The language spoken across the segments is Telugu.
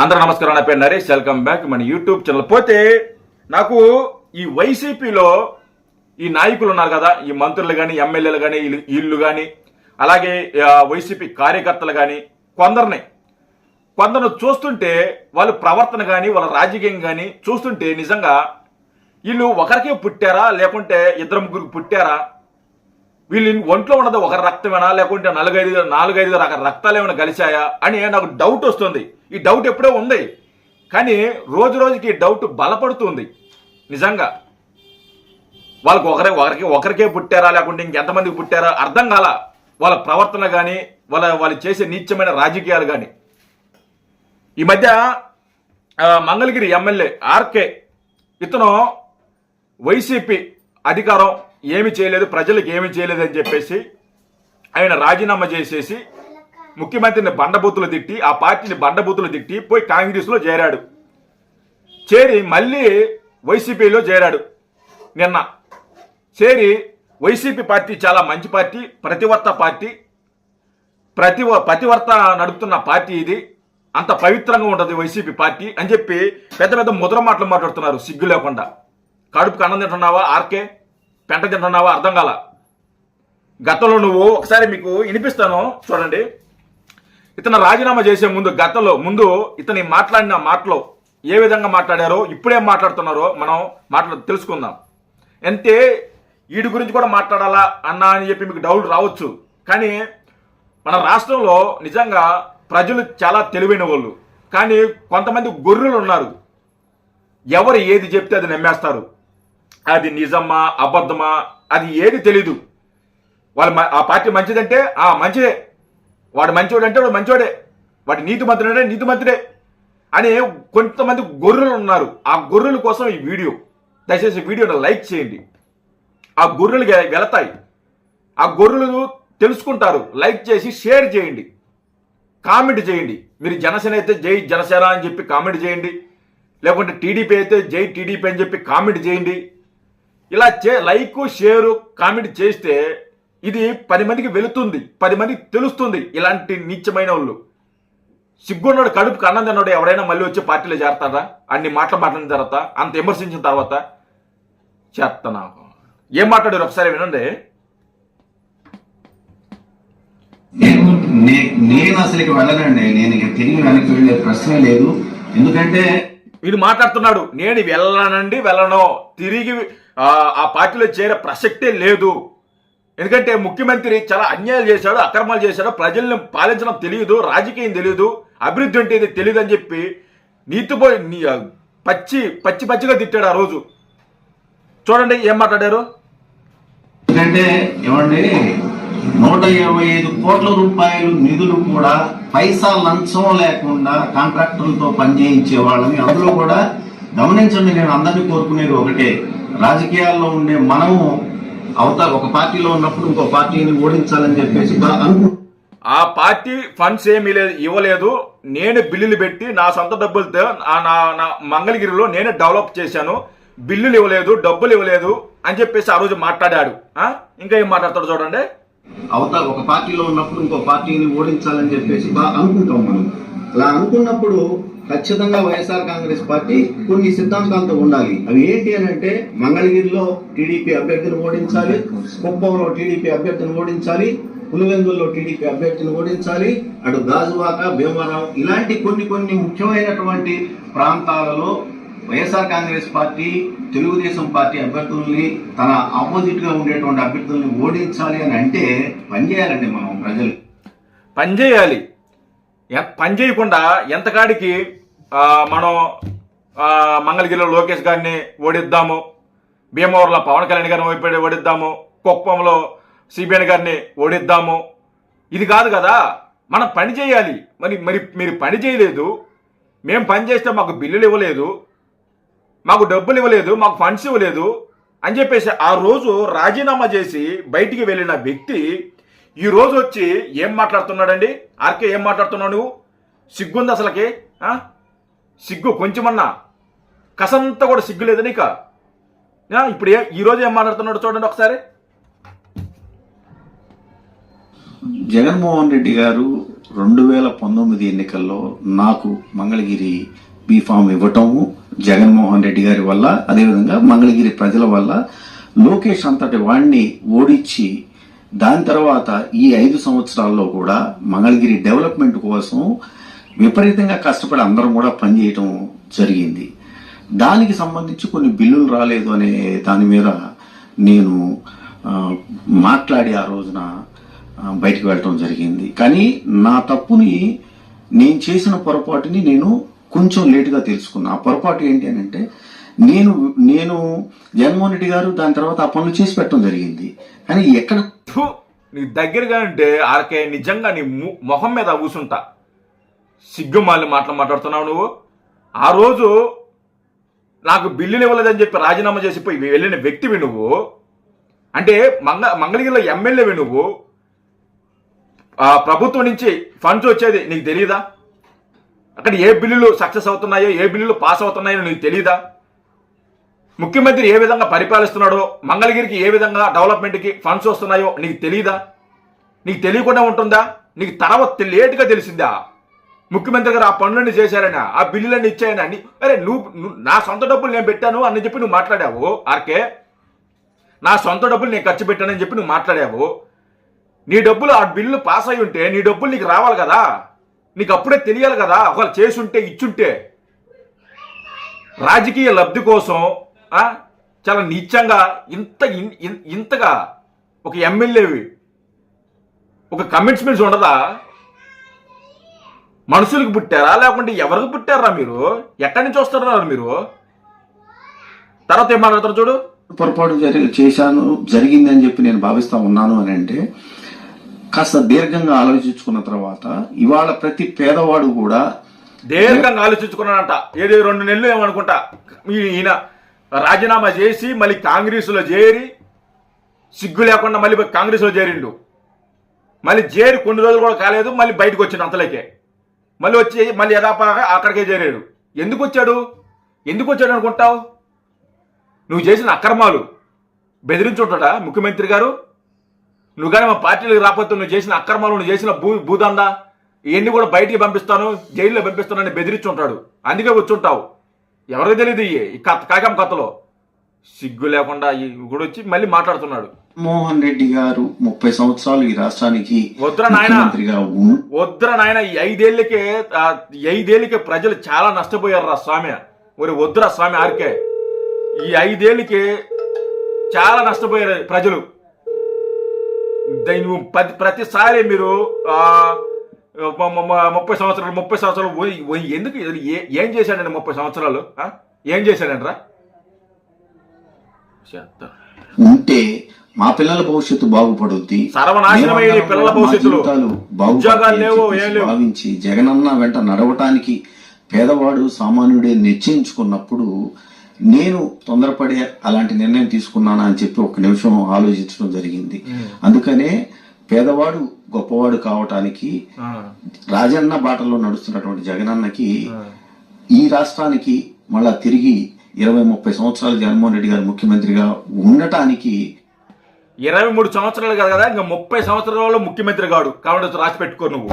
అందరూ నమస్కారం. నా పేరు నరేష్. వెల్కమ్ బ్యాక్ మన యూట్యూబ్ ఛానల్. పోతే నాకు ఈ వైసీపీలో ఈ నాయకులు ఉన్నారు కదా, ఈ మంత్రులు కానీ ఎమ్మెల్యేలు కానీ వీళ్ళు కానీ అలాగే వైసీపీ కార్యకర్తలు కానీ కొందరు చూస్తుంటే వాళ్ళ ప్రవర్తన కానీ వాళ్ళ రాజకీయం కానీ చూస్తుంటే నిజంగా వీళ్ళు ఒకరికే పుట్టారా లేకుంటే ఇద్దరు ముగ్గురికి పుట్టారా, వీళ్ళు ఒంట్లో ఉన్నది ఒకరి రక్తమేనా లేకుంటే నాలుగైదు రక్తాలు ఏమైనా కలిశాయా అని నాకు డౌట్ వస్తుంది. ఈ డౌట్ ఎప్పుడో ఉంది కానీ రోజు రోజుకి ఈ డౌట్ బలపడుతుంది. నిజంగా వాళ్ళకు ఒకరికే పుట్టారా లేకుంటే ఇంకెంతమందికి పుట్టారా అర్థం కాల. వాళ్ళ ప్రవర్తన కానీ వాళ్ళు చేసే నీచమైన రాజకీయాలు కానీ. ఈ మధ్య మంగళగిరి ఎమ్మెల్యే ఆర్కే ఇతను వైసీపీ అధికారం ఏమి చేయలేదు, ప్రజలకు ఏమి చేయలేదు అని చెప్పేసి ఆయన రాజీనామా చేసేసి ముఖ్యమంత్రిని బండబూతులు తిట్టి ఆ పార్టీని బండబూతులు తిట్టి పోయి కాంగ్రెస్లో చేరాడు. చేరి మళ్ళీ వైసీపీలో చేరాడు. నిన్న చేరి వైసీపీ పార్టీ చాలా మంచి పార్టీ, ప్రతివర్త పార్టీ, ప్రతివర్త నడుపుతున్న పార్టీ, ఇది అంత పవిత్రంగా ఉంటుంది వైసీపీ పార్టీ అని చెప్పి పెద్ద పెద్ద ముద్ర మాటలు మాట్లాడుతున్నారు సిగ్గు లేకుండా. కడుపుకి అన్నం తింటున్నావా ఆర్కే, పెంట తింటున్నావా అర్థం కాల. గతంలో నువ్వు ఒకసారి మీకు వినిపిస్తాను చూడండి. ఇతను రాజీనామా చేసే ముందు ఇతని మాట్లాడిన మాటలో ఏ విధంగా మాట్లాడారో ఇప్పుడేం మాట్లాడుతున్నారో మనం తెలుసుకుందాం. అంతే వీడి గురించి కూడా మాట్లాడాలా అన్నా అని చెప్పి మీకు డౌట్ రావచ్చు. కానీ మన రాష్ట్రంలో నిజంగా ప్రజలు చాలా తెలివైన వాళ్ళు, కానీ కొంతమంది గొర్రెలు ఉన్నారు. ఎవరు ఏది చెప్తే అది నమ్మేస్తారు. అది నిజమా అబద్ధమా అది ఏది తెలీదు. ఆ పార్టీ మంచిదంటే మంచిదే, వాడు మంచివాడు అంటే వాడు మంచివాడే, వాడు నీతిమంతుడే అని కొంతమంది గొర్రెలు ఉన్నారు. ఆ గొర్రెల కోసం ఈ వీడియో, దయచేసి వీడియోని లైక్ చేయండి. ఆ గొర్రెలు వెళతాయి, ఆ గొర్రెలు తెలుసుకుంటారు. లైక్ చేసి షేర్ చేయండి, కామెంట్ చేయండి. మీరు జనసేన అయితే జై జనసేన అని చెప్పి కామెంట్ చేయండి, లేకుంటే టీడీపీ అయితే జై టీడీపీ అని చెప్పి కామెంట్ చేయండి. ఇలా లైక్ షేరు కామెంట్ చేస్తే ఇది 10 మందికి వెళుతుంది, 10 మందికి తెలుస్తుంది. ఇలాంటి నీచమైన వాళ్ళు, సిగ్గున్నాడు కడుపుకి అన్నం తిన్నాడు ఎవరైనా మళ్ళీ వచ్చి పార్టీలో చేరతారా? అన్ని మాట్లాడిన తర్వాత, అంత విమర్శించిన తర్వాత చేస్తా. నాకు ఏం మాట్లాడారు ఒకసారి వినండి. నేను అసలు వెళ్ళనండి. నేను ఇక తిరిగి వెనక్కి వెళ్ళే ప్రశ్నే లేదు. ఎందుకంటే వీడు మాట్లాడుతున్నాడు, నేను వెళ్ళను, తిరిగి ఆ పార్టీలో చేరే ప్రసక్తే లేదు. ఎందుకంటే ముఖ్యమంత్రి చాలా అన్యాయాలు చేశాడు, అక్రమాలు చేశాడు, ప్రజల్ని పాలించడం తెలియదు, రాజకీయం తెలియదు, అభివృద్ధి అంటే ఇది తెలియదు అని చెప్పి నీతిపోయి పచ్చిగా తిట్టాడు ఆ రోజు. చూడండి ఏం మాట్లాడారు. ఎందుకంటే ఏమండి, 125 కోట్ల రూపాయలు నిధులు కూడా పైసా లంచం లేకుండా కాంట్రాక్టర్లతో పనిచేయించే వాళ్ళని అందులో కూడా గమనించండి. నేను అందరినీ కోరుకునేది ఒకటే, రాజకీయాల్లో ఉండే మనము ఒక పార్టీలో ఉన్నప్పుడు ఇంకో పార్టీని ఓడించాలని చెప్పేసి ఆ పార్టీ ఫండ్స్ ఏమీ ఇవ్వలేదు, నేను బిల్లులు పెట్టి నా సొంత డబ్బులతో నా మంగళగిరిలో నేనే డెవలప్ చేశాను, బిల్లులు ఇవ్వలేదు, డబ్బులు ఇవ్వలేదు అని చెప్పేసి ఆ రోజు మాట్లాడాడు. ఇంకా ఏం మాట్లాడతాడు చూడండి. ఒక పార్టీలో ఉన్నప్పుడు ఇంకో పార్టీని ఓడించాలని చెప్పేసి అనుకుంటాం మనం. అలా అనుకున్నప్పుడు ఖచ్చితంగా వైఎస్ఆర్ కాంగ్రెస్ పార్టీ కొన్ని సిద్ధాంతాలతో ఉండాలి. అవి ఏంటి అని అంటే, మంగళగిరిలో టీడీపీ అభ్యర్థిని ఓడించాలి, కుప్పంలో టీడీపీ అభ్యర్థిని ఓడించాలి, పులివెందుల్లో టీడీపీ అభ్యర్థిని ఓడించాలి, అటు గాజువాక, భీమవరం ఇలాంటి కొన్ని ముఖ్యమైనటువంటి ప్రాంతాలలో వైఎస్ఆర్ కాంగ్రెస్ పార్టీ తెలుగుదేశం పార్టీ అభ్యర్థుల్ని తన ఆపోజిట్ గా ఉండేటువంటి అభ్యర్థుల్ని ఓడించాలి అని అంటే పనిచేయాలండి. మనం ప్రజలు పనిచేయాలి. పని చేయకుండా ఎంతకాడికి మనం మంగళగిరిలో లోకేష్ గారిని ఓడిద్దాము, భీమవరంలో పవన్ కళ్యాణ్ గారిని ఓడిద్దాము, కుప్పంలో సిబిఎన్ గారిని ఓడిద్దాము, ఇది కాదు కదా. మనం పని చేయాలి. మరి మీరు పని చేయలేదు, మేము పని చేస్తే మాకు బిల్లులు ఇవ్వలేదు, మాకు డబ్బులు ఇవ్వలేదు, మాకు ఫండ్స్ ఇవ్వలేదు అని చెప్పేసి ఆ రోజు రాజీనామా చేసి బయటికి వెళ్ళిన వ్యక్తి ఈ రోజు వచ్చి ఏం మాట్లాడుతున్నాడండి? ఆర్కే ఏం మాట్లాడుతున్నావు నువ్వు? సిగ్గుంది అసలుకి? సిగ్గు కొంచెమన్నా కసంతా కూడా సిగ్గు లేదు నీక? ఇప్పుడు ఈరోజు ఏం మాట్లాడుతున్నాడు చూడండి ఒకసారి. జగన్మోహన్ రెడ్డి గారు 2019 ఎన్నికల్లో నాకు మంగళగిరి బీఫామ్ ఇవ్వటము జగన్మోహన్ రెడ్డి గారి వల్ల, అదేవిధంగా మంగళగిరి ప్రజల వల్ల లోకేష్ అంతటి వాడిని ఓడించి దాని తర్వాత ఈ 5 సంవత్సరాల్లో కూడా మంగళగిరి డెవలప్మెంట్ కోసం విపరీతంగా కష్టపడి అందరం కూడా పనిచేయటం జరిగింది. దానికి సంబంధించి కొన్ని బిల్లులు రాలేదు అనే దాని మీద నేను మాట్లాడి ఆ రోజున బయటకు వెళ్ళటం జరిగింది. కానీ నా తప్పుని, నేను చేసిన పొరపాటుని నేను కొంచెం లేటుగా తెలుసుకున్నా. ఆ పొరపాటు ఏంటి అని అంటే, నేను జగన్మోహన్ రెడ్డి గారు దాని తర్వాత ఆ పనులు చేసి పెట్టడం జరిగింది. కానీ ఎక్కడ నీ దగ్గరగా అంటే ఆర్కే నిజంగా నీ మొహం మీద కూసుంటా. సిగ్గుమాలి మాట్లాడుతున్నావు నువ్వు. ఆ రోజు నాకు బిల్లులు ఇవ్వలేదని చెప్పి రాజీనామా చేసిపోయి వెళ్ళిన వ్యక్తివి నువ్వు. అంటే మంగళగిరిలో ఎమ్మెల్యేవి నువ్వు. ప్రభుత్వం నుంచి ఫండ్స్ వచ్చేది నీకు తెలియదా? అక్కడ ఏ బిల్లులు సక్సెస్ అవుతున్నాయో, ఏ బిల్లులు పాస్ అవుతున్నాయో నీకు తెలియదా? ముఖ్యమంత్రి ఏ విధంగా పరిపాలిస్తున్నాడో, మంగళగిరికి ఏ విధంగా డెవలప్మెంట్కి ఫండ్స్ వస్తున్నాయో నీకు తెలియదా? నీకు తెలియకుండా ఉంటుందా? నీకు తర్వాత లేటుగా తెలిసిందా ముఖ్యమంత్రి గారు ఆ పనులన్నీ చేశారని, ఆ బిల్లులన్నీ ఇచ్చాయని? అరే నువ్వు నా సొంత డబ్బులు నేను పెట్టాను అని చెప్పి నువ్వు మాట్లాడావు ఆర్కే. నా సొంత డబ్బులు నేను ఖర్చు పెట్టానని చెప్పి నువ్వు మాట్లాడావు. నీ డబ్బులు ఆ బిల్లు పాస్ అయి ఉంటే నీ డబ్బులు నీకు రావాలి కదా, నీకు అప్పుడే తెలియాలి కదా. ఒకవేళ చేసుంటే ఇచ్చుంటే. రాజకీయ లబ్ధి కోసం చాలా నీచంగా ఇంతగా ఒక ఎమ్మెల్యేవి ఒక కమిట్మెంట్స్ ఉండదా? మనుషులకు పుట్టారా లేకుంటే ఎవరికి పుట్టారా మీరు? ఎక్కడి నుంచి వస్తారా మీరు? తర్వాత ఏం మాట్లాడతారు చూడు. పొరపాటు జరిగింది అని చెప్పి నేను భావిస్తా ఉన్నాను అని అంటే, కాస్త దీర్ఘంగా ఆలోచించుకున్న తర్వాత ఇవాళ ప్రతి పేదవాడు కూడా దీర్ఘంగా ఆలోచించుకున్నానంట. ఏదో 2 నెలలు ఏమనుకుంటా ఈయన రాజీనామా చేసి మళ్ళీ కాంగ్రెస్లో చేరి, సిగ్గు లేకుండా మళ్ళీ కాంగ్రెస్లో చేరిండు. మళ్ళీ చేరి కొన్ని రోజులు కూడా కాలేదు, మళ్ళీ బయటకు వచ్చిండు అంతలోకే. మళ్ళీ వచ్చి మళ్ళీ యథాపగా అక్కడికే చేరాడు. ఎందుకు వచ్చాడు అనుకుంటావు? నువ్వు చేసిన అక్రమాలు బెదిరించుంటాడా ముఖ్యమంత్రి గారు? నువ్వు కానీ మా పార్టీలకు రాకపోతే నువ్వు చేసిన అక్రమాలు, నువ్వు చేసిన భూదందా ఇవన్నీ కూడా బయటికి పంపిస్తాను, జైల్లో పంపిస్తానని బెదిరించుంటాడు. అందుకే వచ్చుంటావు. ఎవరికి తెలియదు ఈ కాకం కథలో. సిగ్గు లేకుండా కూడా వచ్చి మళ్ళీ మాట్లాడుతున్నాడు. మోహన్ రెడ్డి గారు 30 సంవత్సరాలు ఈ రాష్ట్రానికి వద్దురా నాయన. ఈ 5 ఏళ్ళకే ప్రజలు చాలా నష్టపోయారు రా స్వామి. వద్దురా స్వామి ఆర్కే. ఈ 5 ఏళ్ళకి చాలా నష్టపోయారు ప్రజలు. ప్రతిసారి మీరు 30 సంవత్సరాలు ఎందుకు ఏం చేశాడండి? 30 సంవత్సరాలు ఏం చేశాడండి రా? ఉంటే మా పిల్లల భవిష్యత్తు బాగుపడుద్ది, సర్వనాశనమైన పిల్లల భవిష్యత్తులు భావించి జగనన్న వెంట నడవటానికి పేదవాడు సామాన్యుడే నిశ్చయించుకున్నప్పుడు నేను తొందరపడే అలాంటి నిర్ణయం తీసుకున్నానా అని చెప్పి 1 నిమిషం ఆలోచించడం జరిగింది. అందుకనే పేదవాడు గొప్పవాడు కావటానికి రాజన్న బాటలో నడుస్తున్నటువంటి జగనన్నకి ఈ రాష్ట్రానికి మళ్ళా తిరిగి 20-30 సంవత్సరాలు జగన్మోహన్ రెడ్డి గారు ముఖ్యమంత్రిగా ఉండటానికి 23 సంవత్సరాలు కాదు కదా, ఇంకా 30 సంవత్సరాలలో ముఖ్యమంత్రి కాడు. కాబట్టి రాసి పెట్టుకో నువ్వు.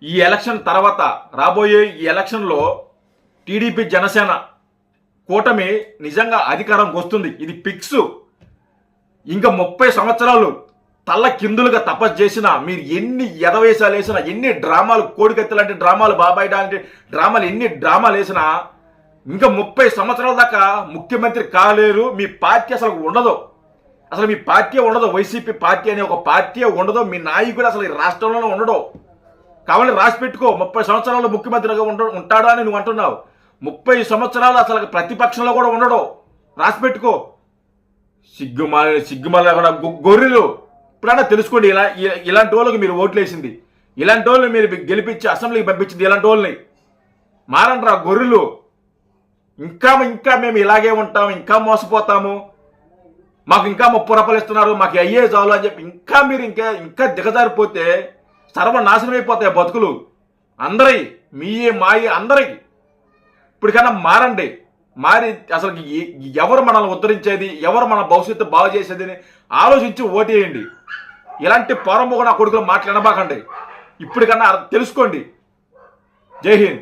ఈ ఎలక్షన్ తర్వాత రాబోయే ఈ ఎలక్షన్లో టీడీపీ జనసేన కూటమి నిజంగా అధికారంకి వస్తుంది. ఇది ఫిక్స్. ఇంకా 30 సంవత్సరాలు తల్ల కిందులుగా తపస్సు చేసినా, మీరు ఎన్ని ఎదవేశాలు వేసినా, ఎన్ని డ్రామాలు, కోడికత్తి లాంటి డ్రామాలు, బాబాయ్ లాంటి డ్రామాలు, ఎన్ని డ్రామాలు వేసినా ఇంకా 30 సంవత్సరాల దాకా ముఖ్యమంత్రి కాలేరు. మీ పార్టీ అసలు ఉండదు. అసలు మీ పార్టీ ఉండదు. వైసీపీ పార్టీ అనే ఒక పార్టీ ఉండదు. మీ నాయకుడు అసలు ఈ రాష్ట్రంలోనే ఉండడు. కావాలి రాసి పెట్టుకో. 30 సంవత్సరాలు ముఖ్యమంత్రిగా ఉంటాడు అని నువ్వు అంటున్నావు. 30 సంవత్సరాలు అసలు ప్రతిపక్షంలో కూడా ఉండడు. రాసి పెట్టుకో. సిగ్గుమాల గొర్రెలు. ఇప్పుడన్నా తెలుసుకోండి. ఇలాంటి వాళ్ళకి మీరు ఓట్లు వేసింది, ఇలాంటి వాళ్ళని మీరు గెలిపించి అసెంబ్లీకి పంపించింది ఇలాంటి వాళ్ళని. మారంట్రా గొర్రెలు. ఇంకా మేము ఇలాగే ఉంటాము, ఇంకా మోసపోతాము, మాకు ఇంకా 30 రూపాయలు ఇస్తున్నారు, మాకు అయ్యే చాలు అని చెప్పి ఇంకా మీరు ఇంకా దిగజారిపోతే సర్వనాశనం అయిపోతాయి బతుకులు అందరి, మీయే మాయి అందరికి. ఇప్పటికన్నా మారండి. మారి అసలు ఎవరు మనల్ని ఉద్ధరించేది, ఎవరు మన భవిష్యత్తు బాగు చేసేది అని ఆలోచించి ఓటేయండి. ఇలాంటి పొరమొగ నా కొడుకులు మాట్లాడబాకండి. ఇప్పటికన్నా తెలుసుకోండి. జై హింద్.